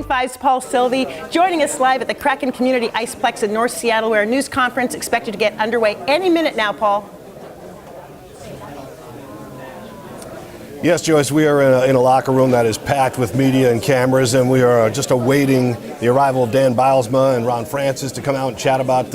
95's Paul Sylvie, joining us live at the Kraken Community Iceplex in North Seattle, where a news conference expected to get underway any minute now, Paul. Yes, Joyce, we are in a locker room that is packed with media and cameras, and we are just awaiting the arrival of Dan Bylsma and Ron Francis to come out and chat about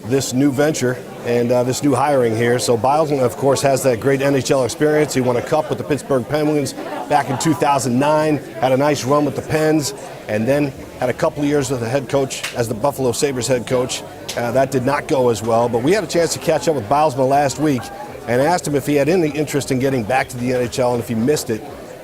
this new venture and this new hiring here. So Bylsma, of course, has that great NHL experience. He won a cup with the Pittsburgh Penguins back in 2009, had a nice run with the Pens, and then had a couple of years as the head coach, as the Buffalo Sabres head coach. That did not go as well, but we had a chance to catch up with Bylsma last week and asked him if he had any interest in getting back to the NHL and if he missed it.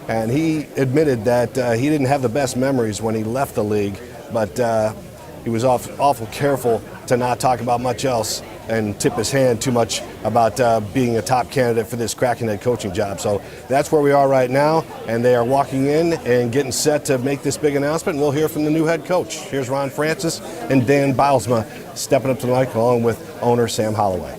And he admitted that he didn't have the best memories when he left the league, but he was awful careful to not talk about much else and tip his hand too much about being a top candidate for this Kraken head coaching job. So that's where we are right now, and they are walking in and getting set to make this big announcement, and we'll hear from the new head coach. Here's Ron Francis and Dan Bylsma stepping up to the mic along with owner Sam Holloway.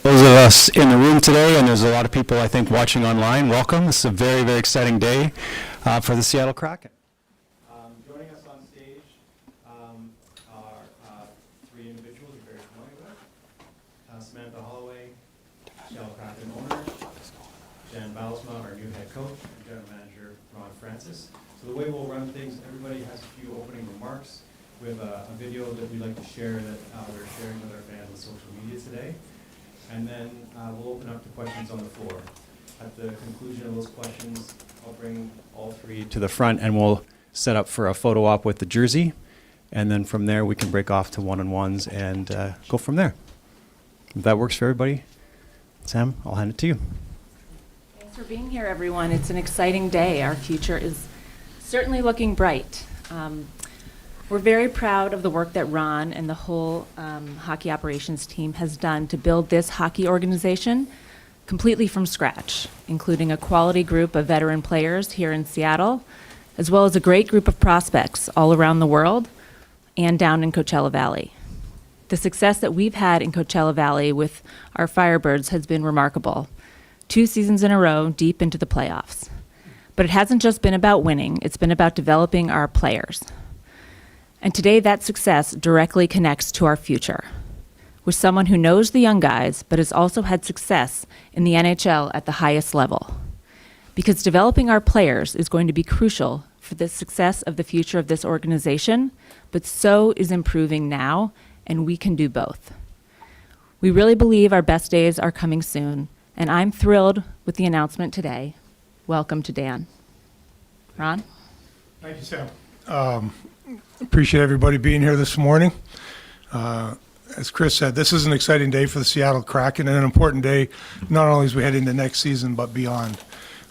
Those of us in the room today, and there's a lot of people, I think, watching online, welcome. This is a very, very exciting day for the Seattle Kraken. Joining us on stage are three individuals you're very familiar with. Samantha Holloway, Seattle Kraken owner, Dan Bylsma, our new head coach, and general manager Ron Francis. So the way we'll run things, everybody has a few opening remarks. We have a video that we'd like to share that we're sharing with our fans on social media today. And then we'll open up to questions on the floor. At the conclusion of those questions, I'll bring all three to the front and we'll set up for a photo op with the jersey. And then from there, we can break off to one-on-ones and go from there. If that works for everybody, Sam, I'll hand it to you. Thanks for being here, everyone. It's an exciting day. Our future is certainly looking bright. We're very proud of the work that Ron and the whole hockey operations team has done to build this hockey organization completely from scratch, including a quality group of veteran players here in Seattle, as well as a great group of prospects all around the world and down in Coachella Valley. The success that we've had in Coachella Valley with our Firebirds has been remarkable. 2 seasons in a row, deep into the playoffs. But it hasn't just been about winning, it's been about developing our players. And today that success directly connects to our future, with someone who knows the young guys, but has also had success in the NHL at the highest level. Because developing our players is going to be crucial for the success of the future of this organization, but so is improving now, and we can do both. We really believe our best days are coming soon, and I'm thrilled with the announcement today. Welcome to Dan. Ron? Thank you, Sam. Appreciate everybody being here this morning. As Chris said, this is an exciting day for the Seattle Kraken and an important day, not only as we head into next season, but beyond.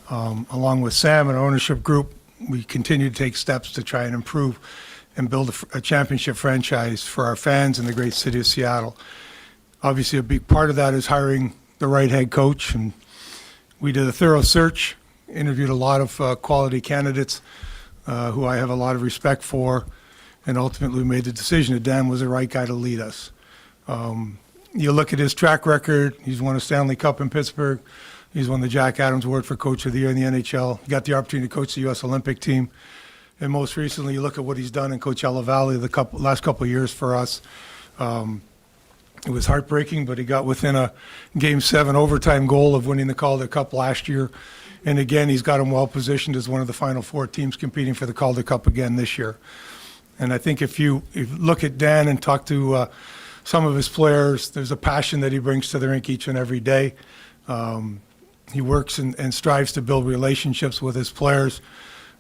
Along with Sam and our ownership group, we continue to take steps to try and improve and build a championship franchise for our fans in the great city of Seattle. Obviously, a big part of that is hiring the right head coach, and we did a thorough search, interviewed a lot of quality candidates who I have a lot of respect for, and ultimately made the decision that Dan was the right guy to lead us. You look at his track record, he's won a Stanley Cup in Pittsburgh, he's won the Jack Adams Award for Coach of the Year in the NHL, he got the opportunity to coach the U.S. Olympic team, and most recently you look at what he's done in Coachella Valley the last couple of years for us. It was heartbreaking, but he got within a Game 7 overtime goal of winning the Calder Cup last year. And again, he's got him well positioned as one of the final 4 teams competing for the Calder Cup again this year. And I think if you look at Dan and talk to some of his players, there's a passion that he brings to the rink each and every day. He works and strives to build relationships with his players,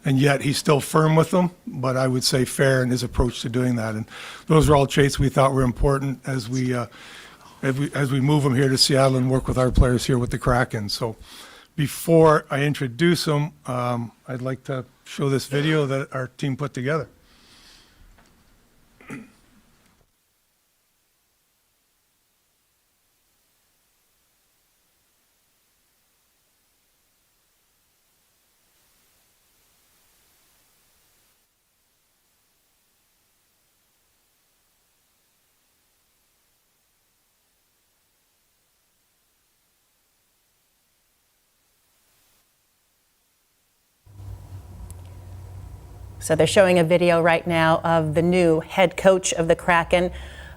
and yet he's still firm with them, but I would say fair in his approach to doing that. And those are all traits we thought were important as we move them here to Seattle and work with our players here with the Kraken. So before I introduce them, I'd like to show this video that our team put together. So they're showing a video right now of the new head coach of the Kraken.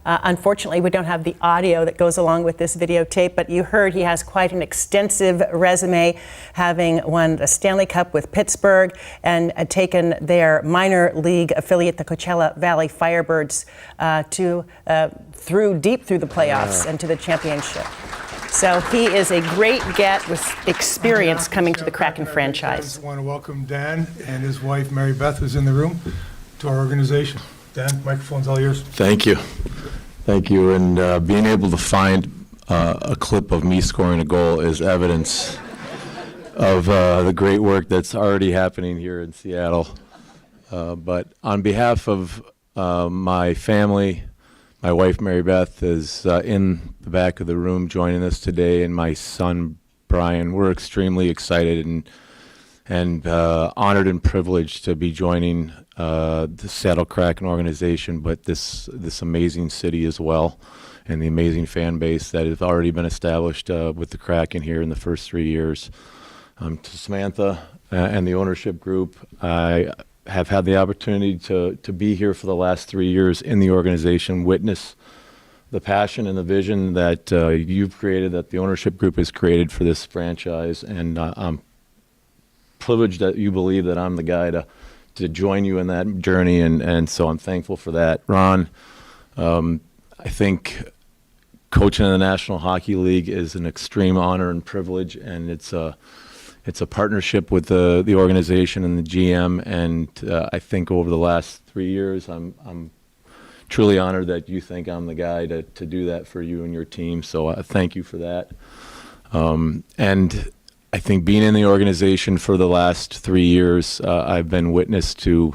Unfortunately, we don't have the audio that goes along with this videotape, but you heard he has quite an extensive resume, having won the Stanley Cup with Pittsburgh and taken their minor league affiliate, the Coachella Valley Firebirds, deep through the playoffs and to the championship. So he is a great get with experience coming to the Kraken franchise. I want to welcome Dan and his wife, Mary Beth, who's in the room, to our organization. Dan, microphone's all yours. Thank you. Thank you. And being able to find a clip of me scoring a goal is evidence of the great work that's already happening here in Seattle. But on behalf of my family, my wife, Mary Beth, is in the back of the room joining us today, and my son, Brian. We're extremely excited and honored and privileged to be joining the Seattle Kraken organization, but this amazing city as well, and the amazing fan base that has already been established with the Kraken here in the first 3 years. To Samantha and the ownership group, I have had the opportunity to be here for the last 3 years in the organization, witness the passion and the vision that you've created, that the ownership group has created for this franchise, and I'm privileged that you believe that I'm the guy to join you in that journey, and so I'm thankful for that. Ron, I think coaching in the National Hockey League is an extreme honor and privilege, and it's a partnership with the organization and the GM, and I think over the last 3 years, I'm truly honored that you think I'm the guy to do that for you and your team, so thank you for that. And I think being in the organization for the last 3 years, I've been witness to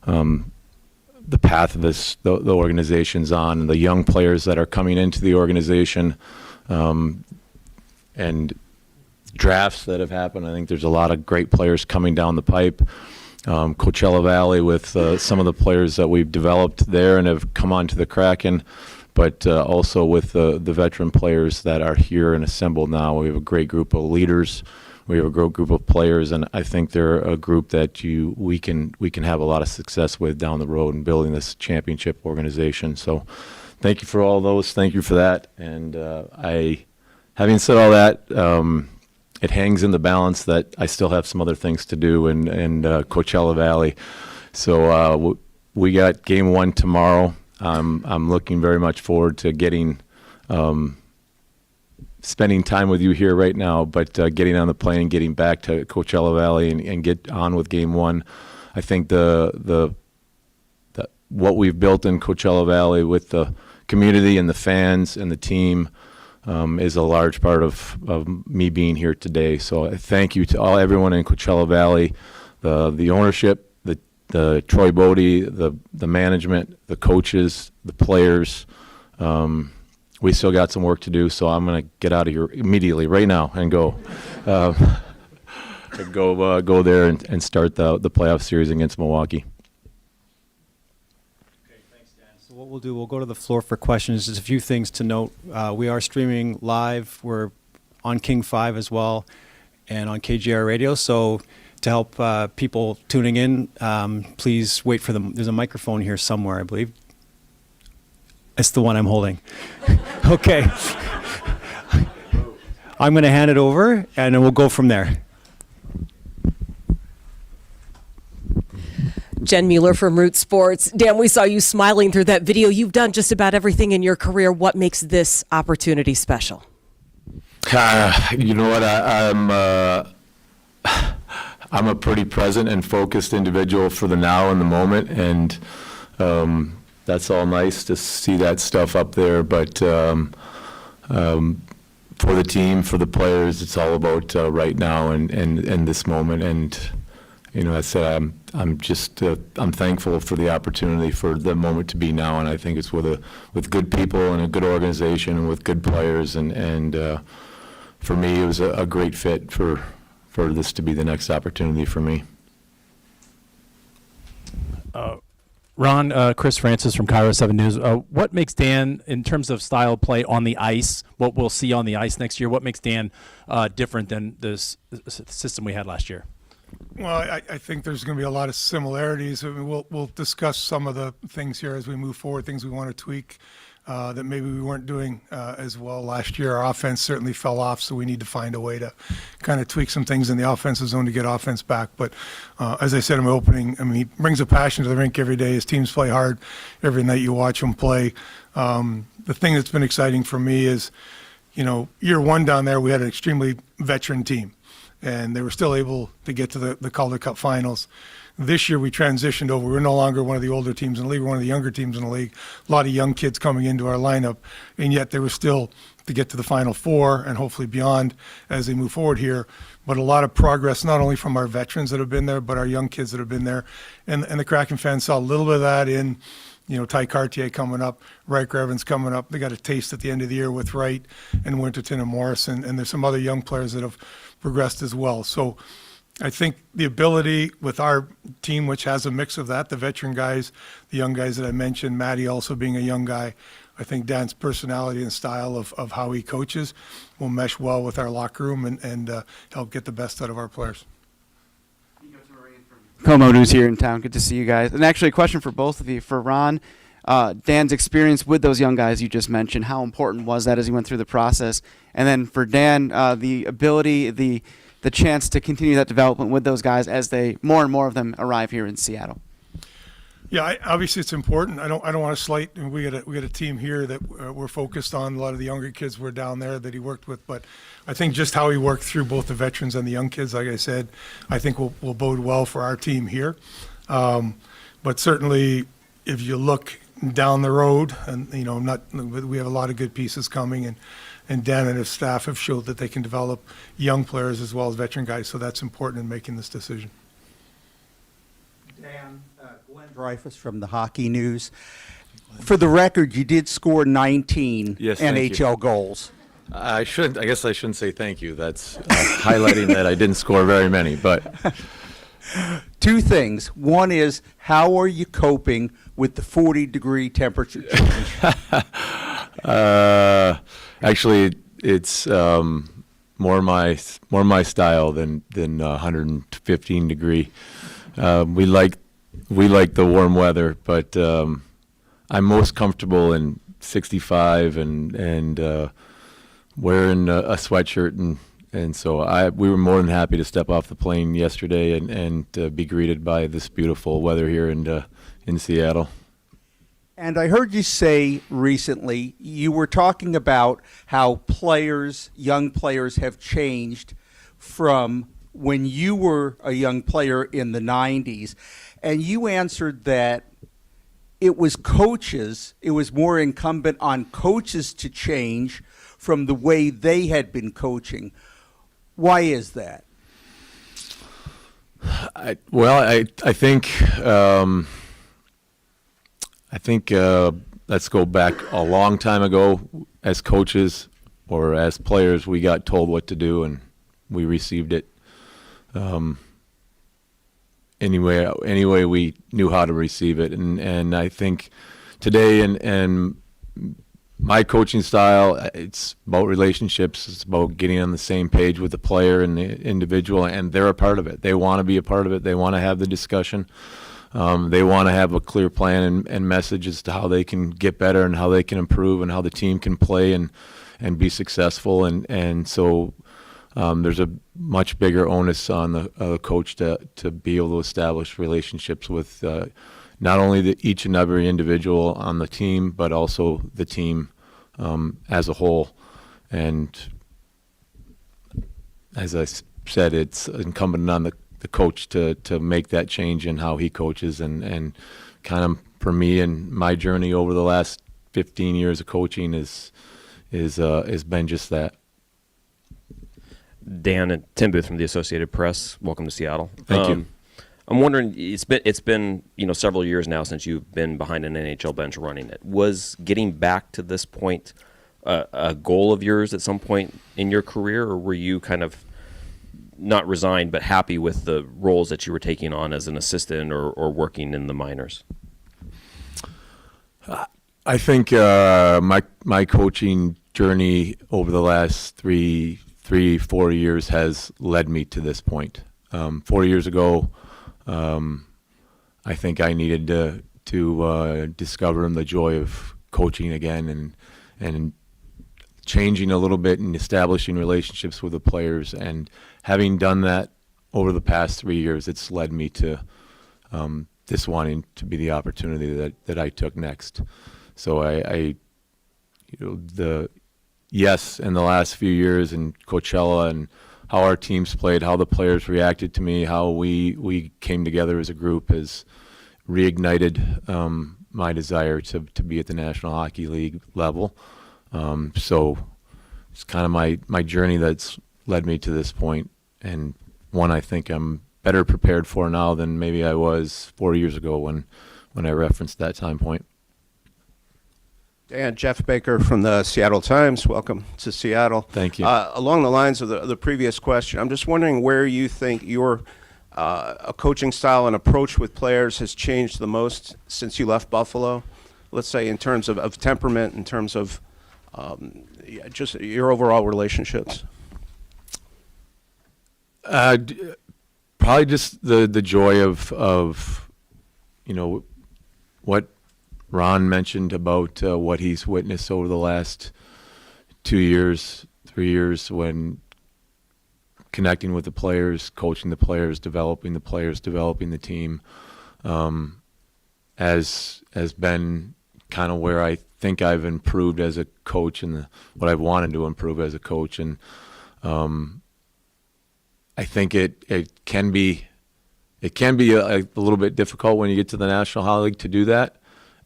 the path of the organization's on, and the young players that are coming into the organization, and drafts that have happened. I think there's a lot of great players coming down the pipe. Coachella Valley with some of the players that we've developed there and have come on to the Kraken, but also with the veteran players that are here and assembled now. We have a great group of leaders. We have a great group of players, and I think they're a group that we can have a lot of success with down the road in building this championship organization. So thank you for all those. Thank you for that. And having said all that, it hangs in the balance that I still have some other things to do in Coachella Valley. So we got game 1 tomorrow. I'm looking very much forward to spending time with you here right now, but getting on the plane, getting back to Coachella Valley and get on with game 1. I think what we've built in Coachella Valley with the community and the fans and the team is a large part of me being here today. So I thank you to everyone in Coachella Valley, the ownership, the Troy Bodie, the management, the coaches, the players. We still got some work to do, so I'm going to get out of here immediately, right now, and go go there and start the playoff series against Milwaukee. So what we'll do, we'll go to the floor for questions. Just a few things to note. We are streaming live. We're on King 5 as well and on KGR Radio. So to help people tuning in, please wait for them. There's a microphone here somewhere, I believe. It's the one I'm holding. Okay. I'm going to hand it over, and then we'll go from there. Jen Mueller from Root Sports. Dan, we saw you smiling through that video. You've done just about everything in your career. What makes this opportunity special? You know what? I'm a pretty present and focused individual for the now and the moment, and that's all nice to see that stuff up there. But for the team, for the players, it's all about right now and this moment. And you know, I said I'm thankful for the opportunity for the moment to be now, and I think it's with good people and a good organization and with good players, and for me it was a great fit for this to be the next opportunity for me. Ron, Chris Francis from Cairo 7 News. What makes Dan, in terms of style of play on the ice, what we'll see on the ice next year, what makes Dan different than this system we had last year? Well, I think there's going to be a lot of similarities. I mean, we'll discuss some of the things here as we move forward, things we want to tweak that maybe we weren't doing as well last year. Our offense certainly fell off, so we need to find a way to kind of tweak some things in the offensive zone to get offense back. But as I said in my opening, I mean, he brings a passion to the rink every day. His teams play hard every night you watch them play. The thing that's been exciting for me is, you know, year one down there, we had an extremely veteran team, and they were still able to get to the Calder Cup finals. This year we transitioned over. We're no longer one of the older teams in the league. We're one of the younger teams in the league. A lot of young kids coming into our lineup, and yet they were still to get to the Final Four and hopefully beyond as they move forward here. But a lot of progress, not only from our veterans that have been there, but our young kids that have been there. And the Kraken fans saw a little bit of that in, you know, Ty Cartier coming up, Riker Evans coming up. They got a taste at the end of the year with Wright and Winterton and Morrison, and there's some other young players that have progressed as well. So I think the ability with our team, which has a mix of that, the veteran guys, the young guys that I mentioned, Matty also being a young guy, I think Dan's personality and style of how he coaches will mesh well with our locker room and help get the best out of our players. Como News here in town. Good to see you guys. And actually, a question for both of you. For Ron, Dan's experience with those young guys you just mentioned, how important was that as he went through the process? And then for Dan, the ability, the chance to continue that development with those guys as they more and more of them arrive here in Seattle. Yeah, obviously it's important. I don't want to slight. We got a team here that we're focused on. A lot of the younger kids were down there that he worked with, but I think just how he worked through both the veterans and the young kids, like I said, I think will bode well for our team here. But certainly, if you look down the road, and you know, we have a lot of good pieces coming, and Dan and his staff have showed that they can develop young players as well as veteran guys. So that's important in making this decision. Dan, Glenn Dreyfus from the Hockey News. For the record, you did score 19 Yes, thank you. NHL goals. I guess I shouldn't say thank you. That's highlighting that I didn't score very many, but Two things. One is, how are you coping with the 40-degree temperature change? actually, it's more my style than 115 degree. We like the warm weather, but I'm most comfortable in 65 and wearing a sweatshirt, and so we were more than happy to step off the plane yesterday and be greeted by this beautiful weather here in Seattle. And I heard you say recently, you were talking about how young players have changed from when you were a young player in the 90s. And you answered that it was more incumbent on coaches to change from the way they had been coaching. Why is that? I think let's go back a long time ago. As coaches or as players, we got told what to do and we received it. Anyway, we knew how to receive it, and I think today and my coaching style, it's about relationships. It's about getting on the same page with the player and the individual, and they're a part of it. They want to be a part of it. They want to have the discussion. They want to have a clear plan and message as to how they can get better and how they can improve and how the team can play and be successful. And so there's a much bigger onus on the coach to be able to establish relationships with not only each and every individual on the team, but also the team as a whole. And as I said, it's incumbent on the coach to make that change in how he coaches, and kind of for me and my journey over the last 15 years of coaching is been just that. Dan and Tim Booth from the Associated Press. Welcome to Seattle. Thank you. I'm wondering, it's been several years now since you've been behind an NHL bench running it. Was getting back to this point a goal of yours at some point in your career, or were you kind of not resigned but happy with the roles that you were taking on as an assistant or working in the minors? I think my coaching journey over the last 3-4 years has led me to this point. 4 years ago, I think I needed to discover the joy of coaching again and changing a little bit and establishing relationships with the players. And having done that over the past 3 years, it's led me to this wanting to be the opportunity that I took next. So yes, in the last few years in Coachella and how our teams played, how the players reacted to me, how we came together as a group has reignited my desire to be at the National Hockey League level. So it's kind of my journey that's led me to this point, and one I think I'm better prepared for now than maybe I was 4 years ago when I referenced that time point. Dan, Jeff Baker from the Seattle Times. Welcome to Seattle. Thank you. Along the lines of the previous question, I'm just wondering where you think your coaching style and approach with players has changed the most since you left Buffalo. Let's say in terms of temperament, in terms of just your overall relationships. Probably just the joy of what Ron mentioned about what he's witnessed over the last 2 years, 3 years, when connecting with the players, coaching the players, developing the team, has been kind of where I think I've improved as a coach and what I've wanted to improve as a coach. And I think it can be a little bit difficult when you get to the National Hockey League to do that.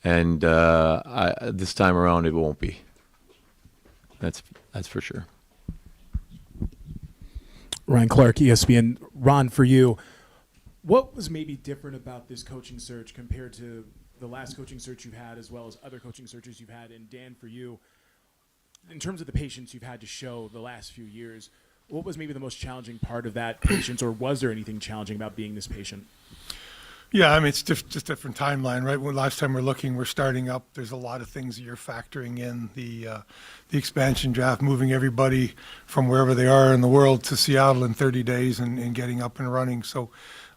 And this time around, it won't be. That's for sure. Ryan Clark, ESPN. Ron, for you, what was maybe different about this coaching search compared to the last coaching search you've had, as well as other coaching searches you've had? And Dan, for you, in terms of the patience you've had to show the last few years, what was maybe the most challenging part of that patience, or was there anything challenging about being this patient? Yeah, I mean, it's just different timeline, right? When last time we're starting up. There's a lot of things that you're factoring in, the expansion draft, moving everybody from wherever they are in the world to Seattle in 30 days and getting up and running. So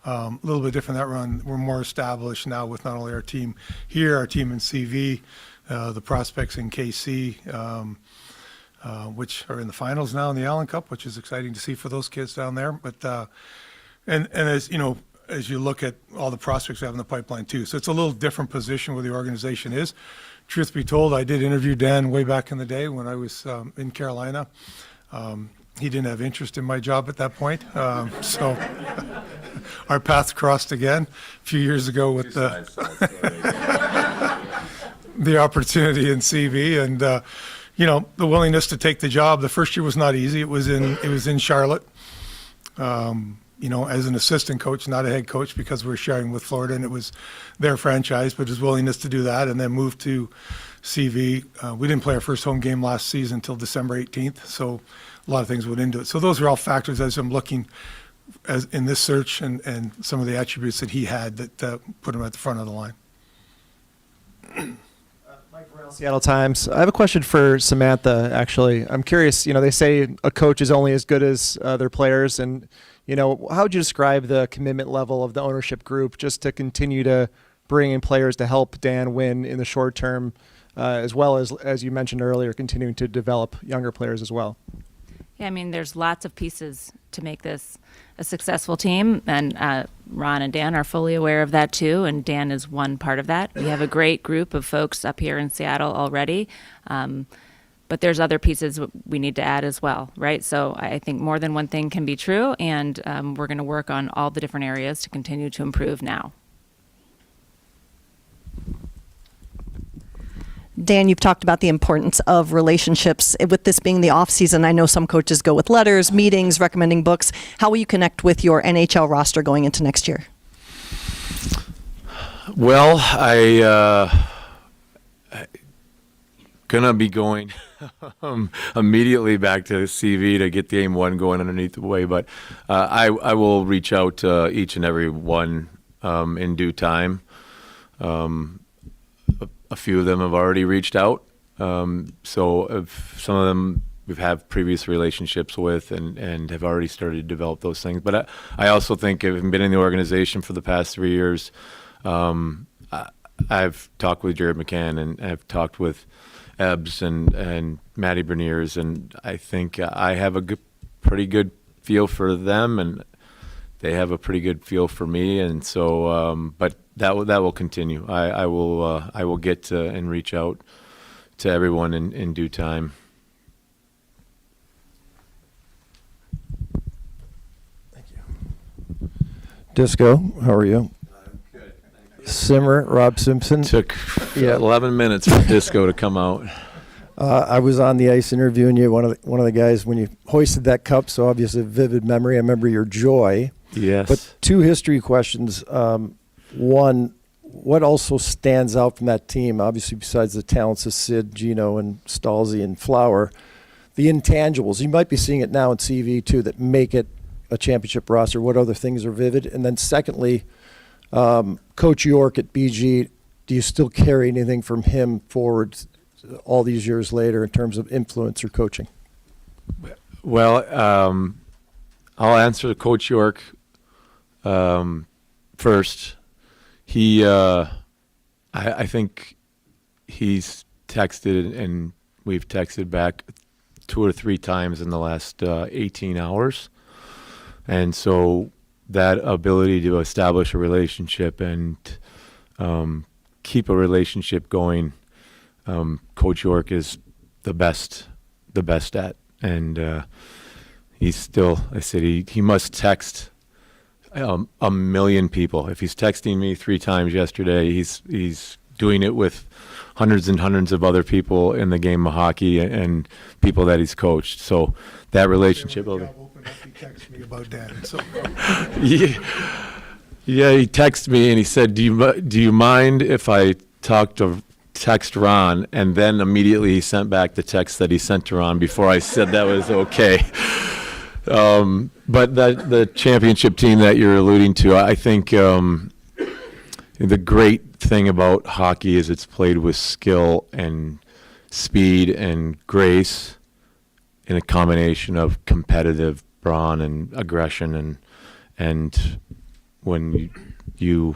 a little bit different that run. We're more established now with not only our team here, our team in CV, the prospects in KC, which are in the finals now in the Allen Cup, which is exciting to see for those kids down there. But and as you know, as you look at all the prospects we have in the pipeline too. So it's a little different position where the organization is. Truth be told, I did interview Dan way back in the day when I was in Carolina. He didn't have interest in my job at that point. So our paths crossed again a few years ago with the opportunity in CV and, the willingness to take the job. The first year was not easy. It was in Charlotte. As an assistant coach, not a head coach, because we were sharing with Florida and it was their franchise, but his willingness to do that and then move to CV. We didn't play our first home game last season until December 18th, so a lot of things went into it. So those are all factors as I'm looking as in this search and some of the attributes that he had that put him at the front of the line. Seattle Times. I have a question for Samantha, actually. I'm curious, they say a coach is only as good as their players, and how would you describe the commitment level of the ownership group just to continue to bring in players to help Dan win in the short term, as well as you mentioned earlier, continuing to develop younger players as well? Yeah, I mean, there's lots of pieces to make this a successful team, and Ron and Dan are fully aware of that too, and Dan is one part of that. We have a great group of folks up here in Seattle already, but there's other pieces we need to add as well, right? So I think more than one thing can be true, and we're going to work on all the different areas to continue to improve now. Dan, you've talked about the importance of relationships. With this being the off season, I know some coaches go with letters, meetings, recommending books. How will you connect with your NHL roster going into next year? Well, I gonna be going immediately back to CV to get game one going underneath the way, but I will reach out to each and every one in due time. A few of them have already reached out, so if some of them we've had previous relationships with and have already started to develop those things. But I also think, having been in the organization for the past 3 years, I've talked with Jared McCann and I've talked with Ebbs and Matty Berniers, and I think I have a pretty good feel for them, and they have a pretty good feel for me, and so but that will continue. I will get to and reach out to everyone in due time. Disco, how are you? Good. Simmer, Rob Simpson. Took 11 minutes for Disco to come out. I was on the ice interviewing you, one of the guys when you hoisted that cup, so obviously a vivid memory. I remember your joy. Yes. But 2 history questions. One, what also stands out from that team, obviously besides the talents of Sid, Gino, and Stalzy and Flower, the intangibles. You might be seeing it now in CV too that make it a championship roster. What other things are vivid? And then secondly, Coach York at BG, do you still carry anything from him forward all these years later in terms of influence or coaching? Well, I'll answer Coach York first. He, I think he's texted, and we've texted back 2 or 3 times in the last 18 hours. And so that ability to establish a relationship and keep a relationship going, Coach York is the best at. And he's still, I said, he must text a million people. If he's texting me 3 times yesterday, he's doing it with hundreds and hundreds of other people in the game of hockey and people that he's coached. So that relationship. He texted me about that. So. Yeah, he texted me and he said, "Do you mind if I text Ron?" And then immediately he sent back the text that he sent to Ron before I said that was okay. But the championship team that you're alluding to, I think the great thing about hockey is it's played with skill and speed and grace in a combination of competitive brawn and aggression, and when you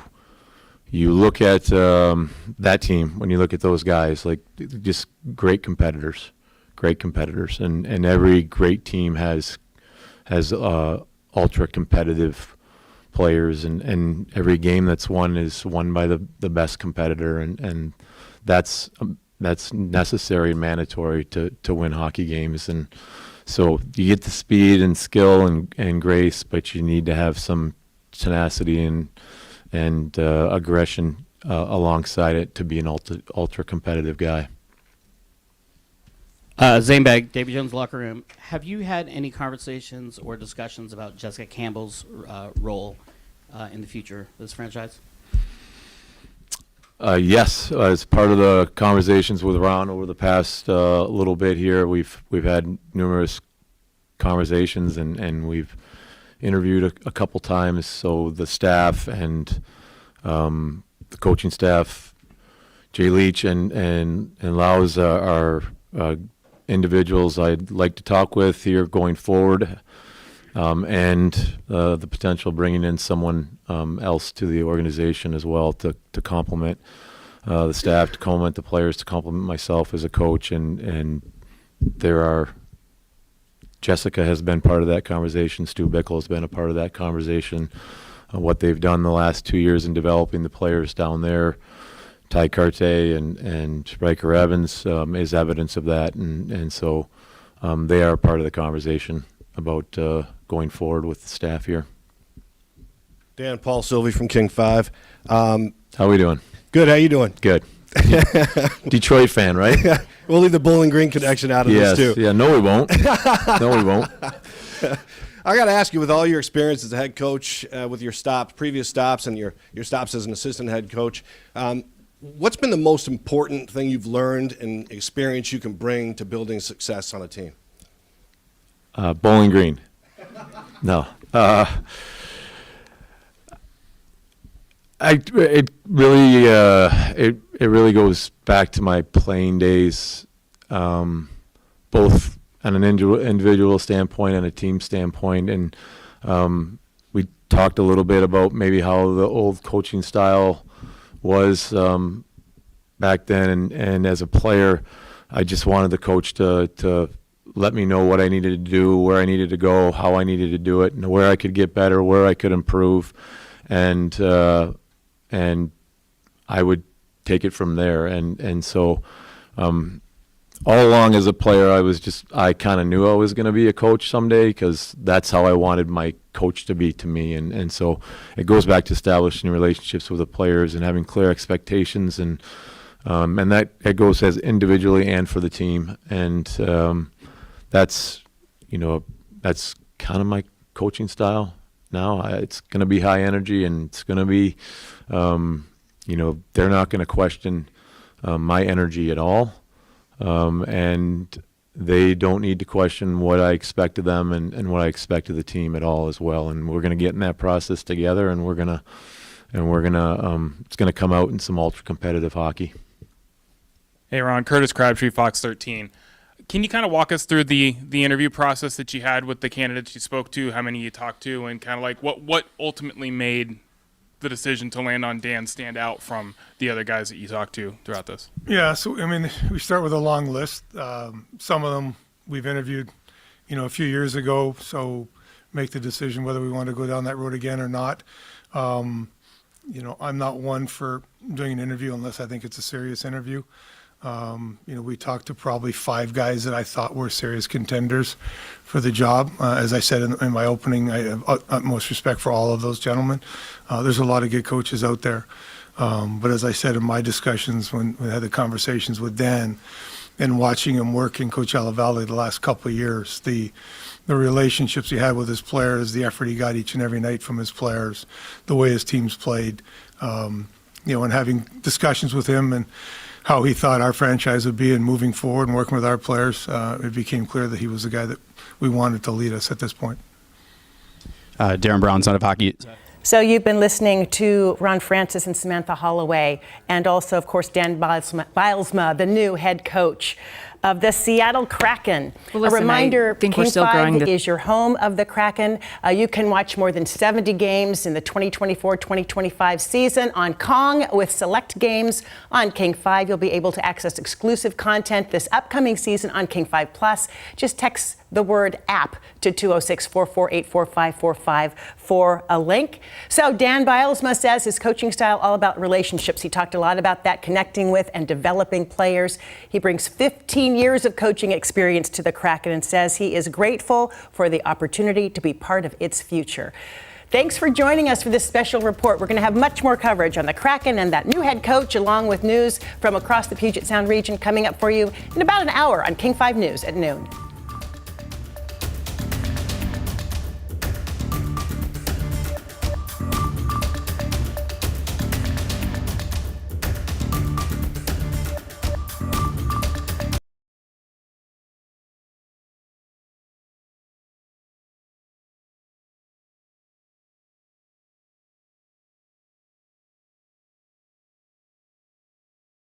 look at that team, when you look at those guys, like just great competitors, and every great team has ultra competitive players, and every game that's won is won by the best competitor, and that's necessary and mandatory to win hockey games. And so you get the speed and skill and grace, but you need to have some tenacity and aggression alongside it to be an ultra competitive guy. Zane Bag, Davy Jones locker room. Have you had any conversations or discussions about Jessica Campbell's role in the future of this franchise? Yes, as part of the conversations with Ron over the past little bit here, we've had numerous conversations and we've interviewed a couple times. So the staff and the coaching staff, Jay Leach and Laus are individuals I'd like to talk with here going forward, and the potential of bringing in someone else to the organization as well to complement the staff, to complement the players, to complement myself as a coach, and Jessica has been part of that conversation. Stu Bickle has been a part of that conversation. What they've done the last 2 years in developing the players down there, Ty Carte and Riker Evans is evidence of that, and so they are part of the conversation about going forward with the staff here. Dan, Paul Sylvie from King 5. How we doing? Good. How you doing? Good. Detroit fan, right? We'll leave the Bowling Green connection out of this too. Yeah, no, we won't. No, we won't. I got to ask you, with all your experience as a head coach, with your previous stops, and your stops as an assistant head coach, what's been the most important thing you've learned and experience you can bring to building success on a team? Bowling Green. No. It really goes back to my playing days, both on an individual standpoint and a team standpoint. And we talked a little bit about maybe how the old coaching style was back then. And as a player, I just wanted the coach to let me know what I needed to do, where I needed to go, how I needed to do it, and where I could get better, where I could improve. And I would take it from there. And so all along as a player, I kind of knew I was going to be a coach someday, because that's how I wanted my coach to be to me. And so it goes back to establishing relationships with the players and having clear expectations, and that goes as individually and for the team. And that's kind of my coaching style now. It's going to be high energy, and it's going to be, they're not going to question my energy at all. And they don't need to question what I expect of them and what I expect of the team at all as well. And we're going to get in that process together, and it's going to come out in some ultra competitive hockey. Hey, Ron, Curtis Crabtree, Fox 13. Can you kind of walk us through the interview process that you had with the candidates you spoke to, how many you talked to, and kind of like what ultimately made the decision to land on Dan stand out from the other guys that you talked to throughout this? Yeah, so I mean, we start with a long list. Some of them we've interviewed, a few years ago, so make the decision whether we want to go down that road again or not. I'm not one for doing an interview unless I think it's a serious interview. We talked to probably 5 guys that I thought were serious contenders for the job. As I said in my opening, I have utmost respect for all of those gentlemen. There's a lot of good coaches out there. But as I said in my discussions when we had the conversations with Dan and watching him work in Coachella Valley the last couple of years, the relationships he had with his players, the effort he got each and every night from his players, the way his teams played, and having discussions with him and how he thought our franchise would be and moving forward and working with our players, it became clear that he was the guy that we wanted to lead us at this point. Darren Brown, Son of Hockey. So you've been listening to Ron Francis and Samantha Holloway, and also, of course, Dan Bylsma, the new head coach of the Seattle Kraken. Well, listen, a reminder, I think King we're still 5 growing is your home of the Kraken. You can watch more than 70 games in the 2024-2025 season on Kong with select games on King 5. You'll be able to access exclusive content this upcoming season on King 5 Plus. Just text the word app to 206-448-4545 for a link. So Dan Bylsma says his coaching style all about relationships. He talked a lot about that, connecting with and developing players. He brings 15 years of coaching experience to the Kraken and says he is grateful for the opportunity to be part of its future. Thanks for joining us for this special report. We're going to have much more coverage on the Kraken and that new head coach, along with news from across the Puget Sound region coming up for you in about an hour on King 5 News at noon.